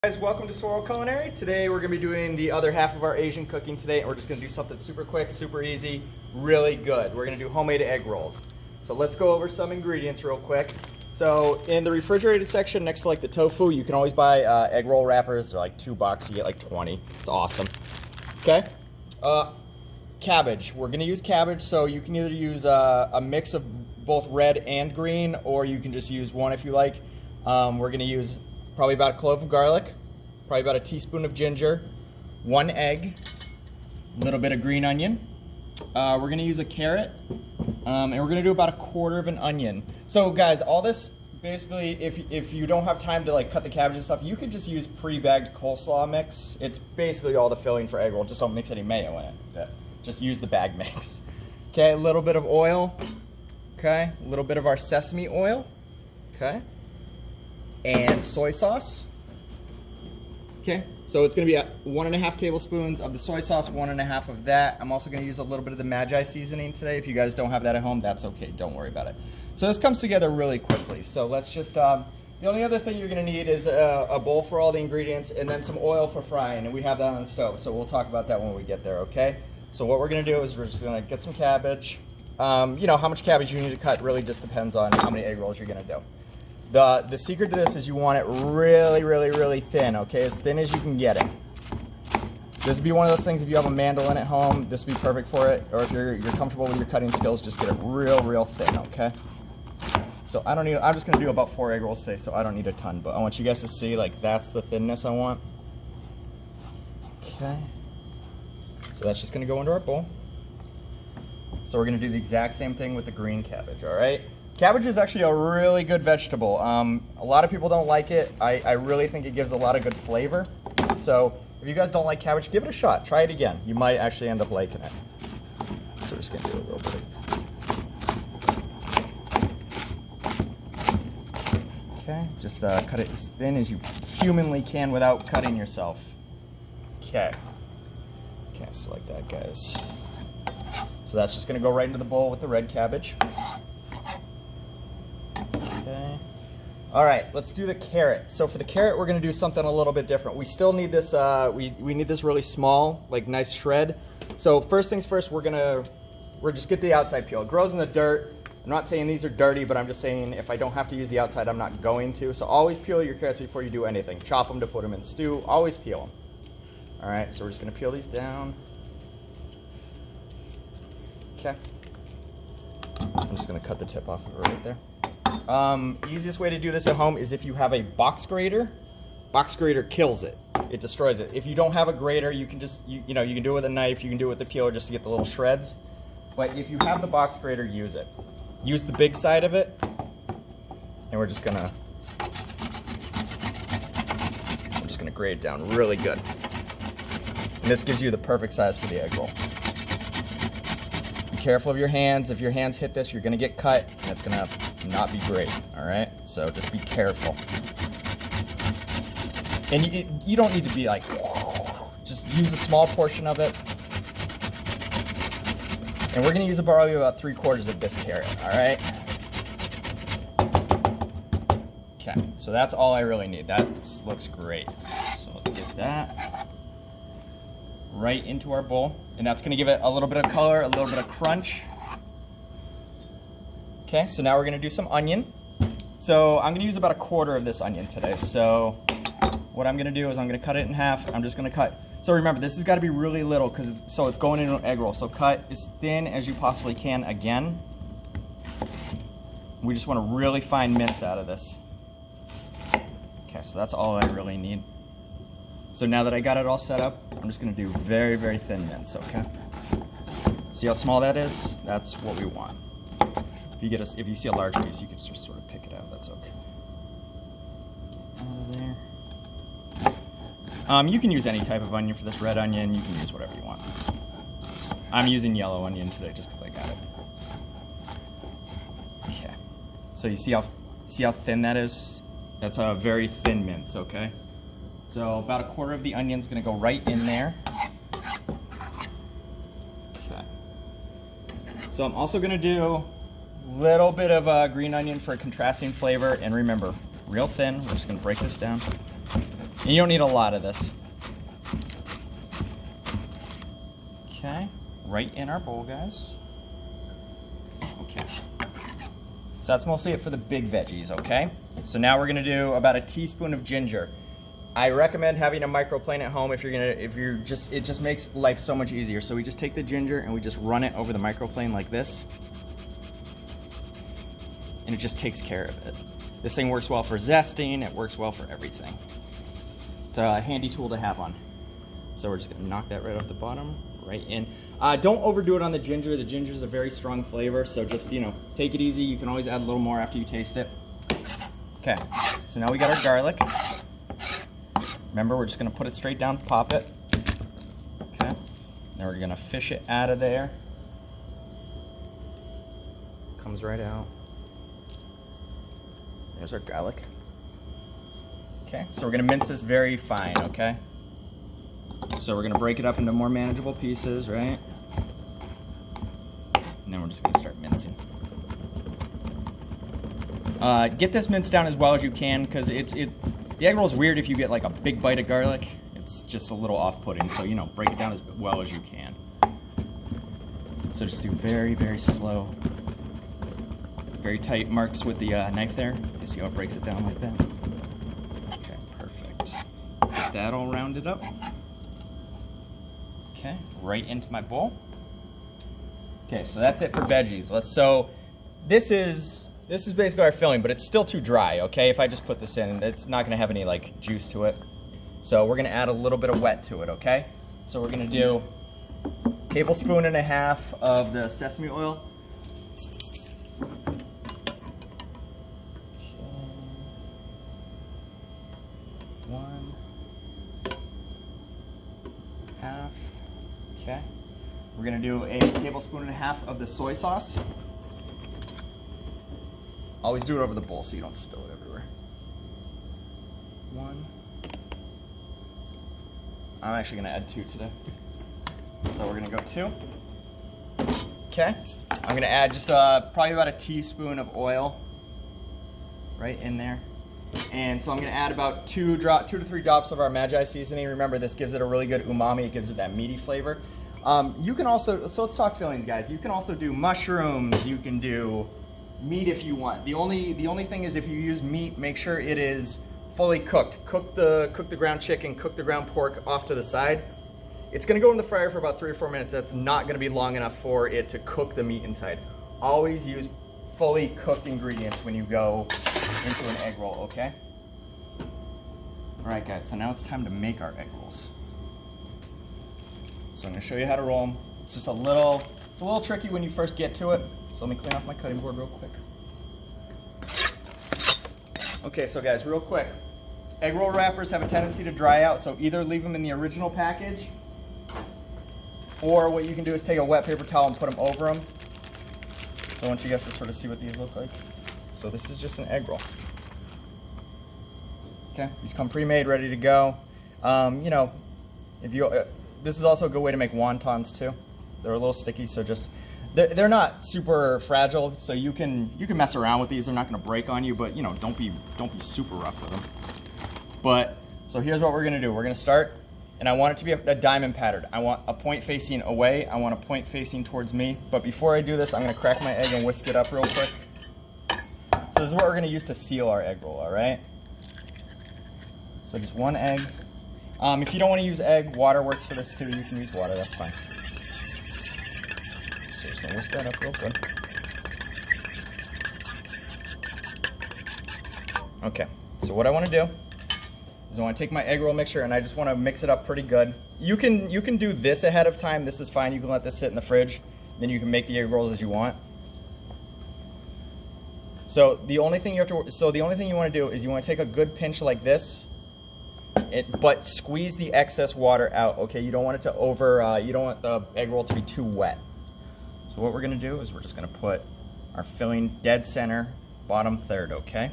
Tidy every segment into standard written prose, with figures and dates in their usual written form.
Guys, welcome to Swirl Culinary. Today we're going to be doing the other half of our Asian cooking today, and we're just going to do something super quick, super easy, really good. We're going to do homemade egg rolls. So let's go over some ingredients real quick. So in the refrigerated section next to like the tofu, you can always buy egg roll wrappers. They're like $2, you get like 20. It's awesome. Okay. Cabbage. We're going to use cabbage, so you can either use a mix of both red and green, or you can just use one if you like. We're going to use probably about a clove of garlic, probably about a teaspoon of ginger, 1 egg, a little bit of green onion. We're going to use a carrot, and we're going to do about a quarter of an onion. So guys, all this basically, if you don't have time to like cut the cabbage and stuff, you could just use pre-bagged coleslaw mix. It's basically all the filling for egg roll. Just don't mix any mayo in it. Just use the bag mix. Okay, a little bit of oil. Okay, a little bit of our sesame oil. Okay. And soy sauce. Okay, so it's going to be 1.5 tablespoons of the soy sauce, 1.5 of that. I'm also going to use a little bit of the Magi Seasoning today. If you guys don't have that at home, that's okay. Don't worry about it. So this comes together really quickly. So let's just, the only other thing you're going to need is a bowl for all the ingredients and then some oil for frying, and we have that on the stove. So we'll talk about that when we get there, okay? So what we're going to do is we're just going to get some cabbage. You know, how much cabbage you need to cut really just depends on how many egg rolls you're going to do. The secret to this is you want it really, really, really thin, okay? As thin as you can get it. This would be one of those things, if you have a mandolin at home, this would be perfect for it. Or if you're comfortable with your cutting skills, just get it real, real thin, okay? So I'm just gonna do about 4 egg rolls today, so I don't need a ton, but I want you guys to see, like, that's the thinness I want. Okay. So that's just gonna go into our bowl. So we're gonna do the exact same thing with the green cabbage, all right? Cabbage is actually a really good vegetable. A lot of people don't like it. I really think it gives a lot of good flavor. So if you guys don't like cabbage, give it a shot. Try it again. You might actually end up liking it. So we're just gonna do a little bit of... Okay, just cut it as thin as you humanly can without cutting yourself. Okay. Okay, so like that, guys. So that's just gonna go right into the bowl with the red cabbage. Okay. All right, let's do the carrot. So for the carrot, we're gonna do something a little bit different. We still need this, we need this really small, like nice shred. So first things first, we're just get the outside peel. It grows in the dirt. I'm not saying these are dirty, but I'm just saying if I don't have to use the outside, I'm not going to. So always peel your carrots before you do anything. Chop them to put them in stew, always peel them. All right, so we're just gonna peel these down. Okay. I'm just gonna cut the tip off of it right there. Easiest way to do this at home is if you have a box grater. Box grater kills it. It destroys it. If you don't have a grater, you can just, you know, you can do it with a knife, you can do it with the peeler just to get the little shreds. But if you have the box grater, use it. Use the big side of it, and we're just gonna grate it down really good. And this gives you the perfect size for the egg roll. Be careful of your hands. If your hands hit this, you're gonna get cut, and it's gonna not be great, all right? So just be careful. And you don't need to be like, just use a small portion of it. And we're gonna use probably about 3/4 of this carrot, all right? Okay, so that's all I really need. That looks great. So let's get that right into our bowl. And that's gonna give it a little bit of color, a little bit of crunch. Okay, so now we're gonna do some onion. So I'm gonna use about 1/4 of this onion today. So what I'm gonna do is I'm gonna cut it in half. I'm just gonna cut, so remember, this has gotta be really little so it's going into an egg roll. So cut as thin as you possibly can again. We just wanna really fine mince out of this. Okay, so that's all I really need. So now that I got it all set up, I'm just gonna do very, very thin mince, okay? See how small that is? That's what we want. If you see a large piece, you can just sort of pick it out. That's okay. Get out of there. You can use any type of onion for this. Red onion, you can use whatever you want. I'm using yellow onion today just because I got it. Okay. So you see how thin that is? That's a very thin mince, okay? So about 1/4 of the onion's gonna go right in there. Okay. So I'm also gonna do little bit of green onion for a contrasting flavor, and remember, real thin. We're just gonna break this down. And you don't need a lot of this. Okay, right in our bowl, guys. Okay. So that's mostly it for the big veggies, okay? So now we're gonna do about a teaspoon of ginger. I recommend having a microplane at home it just makes life so much easier. So we just take the ginger and we just run it over the microplane like this. And it just takes care of it. This thing works well for zesting, it works well for everything. It's a handy tool to have on. So we're just gonna knock that right off the bottom, right in. Don't overdo it on the ginger. The ginger is a very strong flavor, so just, you know, take it easy. You can always add a little more after you taste it. Okay, so now we got our garlic. Remember, we're just gonna put it straight down, pop it. Okay, now we're gonna fish it out of there. Comes right out. There's our garlic. Okay, so we're gonna mince this very fine, okay? So we're gonna break it up into more manageable pieces, right? And then we're just gonna start mincing. Get this minced down as well as you can, because the egg roll is weird if you get like a big bite of garlic. It's just a little off-putting, so, you know, break it down as well as you can. So just do very, very slow, very tight marks with the knife there. You see how it breaks it down like that? Okay, perfect. Get that all rounded up. Okay, right into my bowl. Okay, so that's it for veggies. So this is basically our filling, but it's still too dry, okay? If I just put this in, it's not gonna have any like juice to it. So we're gonna add a little bit of wet to it, okay? So we're gonna do a tablespoon and a half of the sesame oil. One, half. Okay. We're gonna do a tablespoon and a half of the soy sauce. Always do it over the bowl so you don't spill it everywhere. One. I'm actually gonna add 2 today. So we're gonna go 2. Okay. I'm gonna add just probably about a teaspoon of oil right in there. And so I'm gonna add about 2 to 3 drops of our Magi Seasoning. Remember, this gives it a really good umami. It gives it that meaty flavor. You can also, so let's talk fillings, guys. You can also do mushrooms. You can do meat if you want. The only thing is, if you use meat, make sure it is fully cooked. Cook the ground chicken, cook the ground pork off to the side. It's gonna go in the fryer for about 3 or 4 minutes. That's not gonna be long enough for it to cook the meat inside. Always use fully cooked ingredients when you go into an egg roll, okay? All right, guys, so now it's time to make our egg rolls. So I'm gonna show you how to roll them. It's just it's a little tricky when you first get to it. So let me clean off my cutting board real quick. Okay, so guys, real quick. Egg roll wrappers have a tendency to dry out, so either leave them in the original package, or what you can do is take a wet paper towel and put them over them. So I want you guys to sort of see what these look like. So this is just an egg roll. Okay, these come pre-made, ready to go. You know, if you this is also a good way to make wontons too. They're a little sticky, so just they're not super fragile, so you can mess around with these. They're not going to break on you, but you know, don't be super rough with them. But so here's what we're going to do. We're going to start, and I want it to be a diamond pattern. I want a point facing away. I want a point facing towards me. But before I do this, I'm going to crack my egg and whisk it up real quick. So this is what we're going to use to seal our egg roll, all right? So just 1 egg. If you don't want to use egg, water works for this too. You can use water, that's fine. So just going to whisk that up real good. Okay, so what I want to do is I want to take my egg roll mixture and I just want to mix it up pretty good. You can do this ahead of time. This is fine. You can let this sit in the fridge. Then you can make the egg rolls as you want. So the only thing you want to do is you want to take a good pinch like this, but squeeze the excess water out. Okay, you don't want it to you don't want the egg roll to be too wet. So what we're going to do is we're just going to put our filling dead center, bottom third. Okay.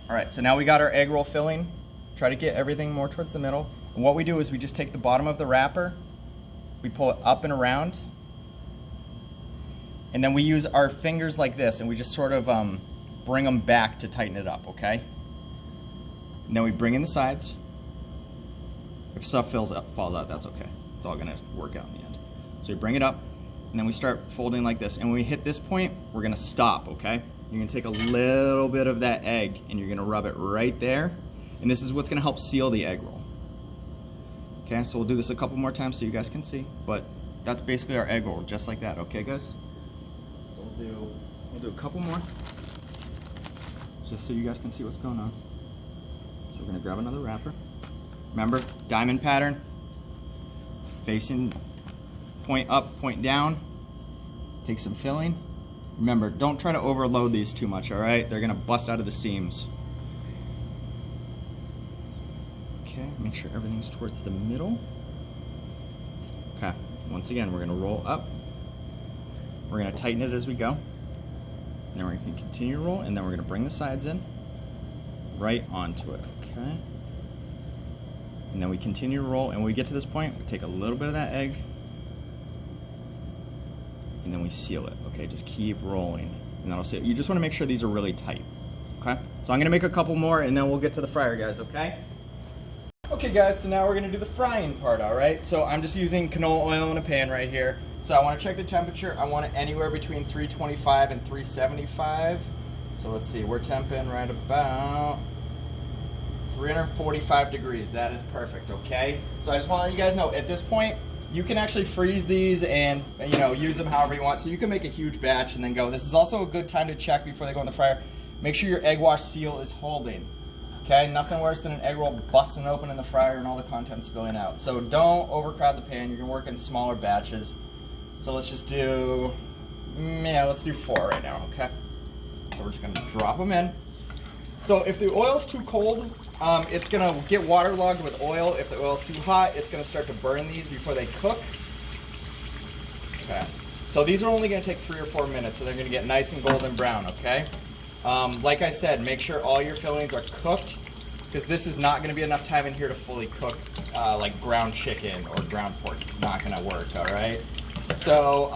All right, so now we got our egg roll filling. Try to get everything more towards the middle. And what we do is we just take the bottom of the wrapper, we pull it up and around, and then we use our fingers like this, and we just sort of bring them back to tighten it up, okay? And then we bring in the sides. If stuff falls out, that's okay. It's all gonna work out in the end. So you bring it up, and then we start folding like this. And when we hit this point, we're gonna stop, okay? You're gonna take a little bit of that egg and you're gonna rub it right there. And this is what's gonna help seal the egg roll. Okay, so we'll do this a couple more times so you guys can see, but that's basically our egg roll, just like that, okay guys? So we'll do a couple more, just so you guys can see what's going on. So we're gonna grab another wrapper. Remember, diamond pattern, facing point up, point down. Take some filling. Remember, don't try to overload these too much, all right? They're gonna bust out of the seams. Okay, make sure everything's towards the middle. Okay, once again, we're gonna roll up. We're gonna tighten it as we go. And then we're gonna continue to roll, and then we're gonna bring the sides in, right onto it, okay? And then we continue to roll, and when we get to this point, we take a little bit of that egg, and then we seal it, okay? Just keep rolling, and that'll seal it. You just wanna make sure these are really tight, okay? So I'm gonna make a couple more, and then we'll get to the fryer, guys, okay? Okay guys, so now we're gonna do the frying part, all right? So I'm just using canola oil in a pan right here. So I wanna check the temperature. I want it anywhere between 325 and 375. So let's see, we're temping right about 345 degrees. That is perfect, okay? So I just wanna let you guys know, at this point, you can actually freeze these and use them however you want. So you can make a huge batch and then go. This is also a good time to check before they go in the fryer. Make sure your egg wash seal is holding. Okay, nothing worse than an egg roll busting open in the fryer and all the content spilling out. So don't overcrowd the pan. You're gonna work in smaller batches. So let's just do, let's do 4 right now, okay? So we're just gonna drop them in. So if the oil's too cold, it's gonna get waterlogged with oil. If the oil's too hot, it's gonna start to burn these before they cook. Okay, so these are only gonna take 3 or 4 minutes, so they're gonna get nice and golden brown, okay? Like I said, make sure all your fillings are cooked, because this is not going to be enough time in here to fully cook like ground chicken or ground pork. It's not going to work, all right? So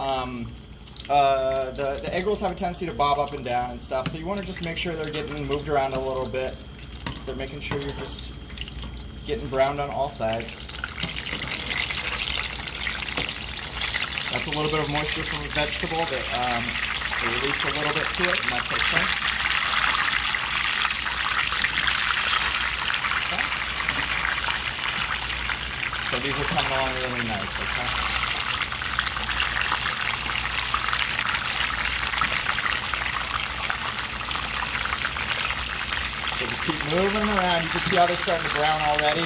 the egg rolls have a tendency to bob up and down and stuff, so you want to just make sure they're getting moved around a little bit. So making sure you're just getting browned on all sides. That's a little bit of moisture from the vegetable that release a little bit to it, and that's okay. So these are coming along really nice, okay? So just keep moving them around. You can see how they're starting to brown already.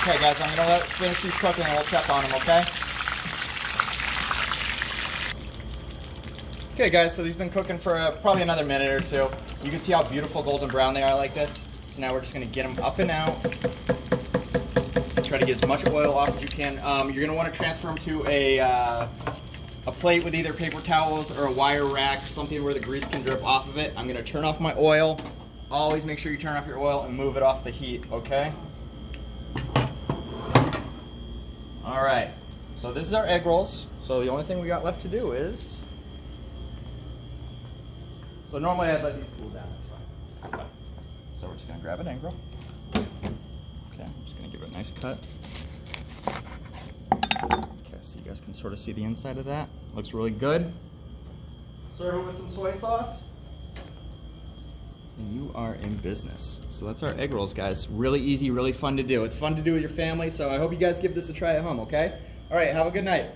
Okay guys, I'm going to finish these cooking and we'll check on them, okay? Okay guys, so these have been cooking for probably another minute or 2. You can see how beautiful golden brown they are like this. So now we're just going to get them up and out. Try to get as much oil off as you can. You're going to want to transfer them to a plate with either paper towels or a wire rack, something where the grease can drip off of it. I'm going to turn off my oil. Always make sure you turn off your oil and move it off the heat, okay? Alright, so this is our egg rolls. So the only thing we got left to do is... So normally I'd let these cool down, that's fine. So we're just going to grab an egg roll. Okay, I'm just going to give it a nice cut. Okay, so you guys can sort of see the inside of that. Looks really good. Serve it with some soy sauce. And you are in business. So that's our egg rolls, guys. Really easy, really fun to do. It's fun to do with your family, so I hope you guys give this a try at home, okay? All right, have a good night.